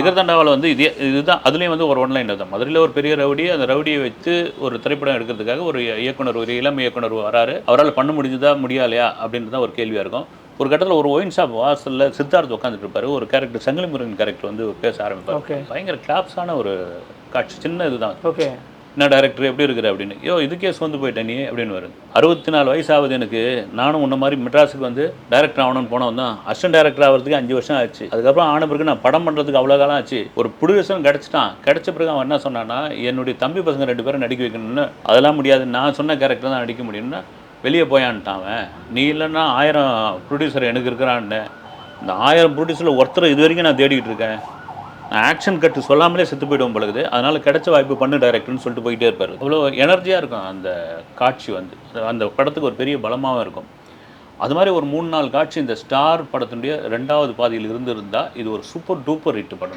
ஜிகர்தண்டாவில் வந்து இதுதான் அதுலேயும் வந்து ஒரு ஒன்லைன் தான். மதுரையில் ஒரு பெரிய ரவுடி, அந்த ரவுடியை வச்சு ஒரு திரைப்படம் எடுக்கிறதுக்காக ஒரு இயக்குனர், ஒரு இளம் இயக்குனர் வராரு. அவரால் பண்ண முடிஞ்சுதா முடியாலையா அப்படின்றது தான் ஒரு கேள்வியாக இருக்கும். ஒரு கட்டத்தில் ஒரு ஒயின் ஷாப் வாசலில் சித்தார்த் உட்காந்துட்டு இருப்பாரு. ஒரு கேரக்டர் சங்கிலி முருகன் கேரக்டர் வந்து பேச ஆரம்பிப்பார். பயங்கர கிளாப்ஸான ஒரு காட்சி, சின்ன இதுதான். ஓகே, என்ன டேரக்டர் எப்படி இருக்கிற அப்படின்னு. இதுக்கே சொந்து போயிட்டேன் நீ அப்படின்னு வருது. 64 வயசு ஆகுது எனக்கு. நானும் உன்ன மாதிரி மெட்ராஸுக்கு வந்து டேரக்டர் ஆகணும்னு போனவன் தான். அசிஸ்டன்ட் டேரக்டர் ஆகிறதுக்கு 5 வருஷம் ஆச்சு. அதுக்கப்புறம் ஆன பிறகு நான் படம் பண்ணுறதுக்கு அவ்வளோ காலம் ஆச்சு. ஒரு ப்ரொடியூசரும் கிடச்சிட்டான். கிடைச்ச பிறகு அவன் என்ன சொன்னான்னா, என்னுடைய தம்பி பசங்க 2 பேரும் நடிக்க வைக்கணும்னு. அதெல்லாம் முடியாது, நான் சொன்ன கேரக்டர் தான் நடிக்க முடியும்னா வெளியே போயான்ட்டான் அவன். நீ இல்லைன்னா 1000 ப்ரொடியூசர் எனக்கு இருக்கிறான்னு. இந்த 1000 ப்ரொடியூசரில் ஒருத்தர் இது வரைக்கும் நான் தேடிக்கிட்டு இருக்கேன். நான் ஆக்ஷன் கட்டு சொல்லாமலே செத்து போய்டுவோம் பழகுது. அதனால் கிடைச்ச வாய்ப்பு பண்ணு டைரக்டர்னு சொல்லிட்டு போயிட்டே இருப்பார். அவ்வளோ எனர்ஜியாக இருக்கும் அந்த காட்சி வந்து. அந்த படத்துக்கு ஒரு பெரிய பலமாகவும் இருக்கும். அது மாதிரி ஒரு 3-4 காட்சி இந்த ஸ்டார் படத்தினுடைய 2வது பாதியில் இருந்தால் இது ஒரு சூப்பர் டூப்பர் ஹிட் படம்.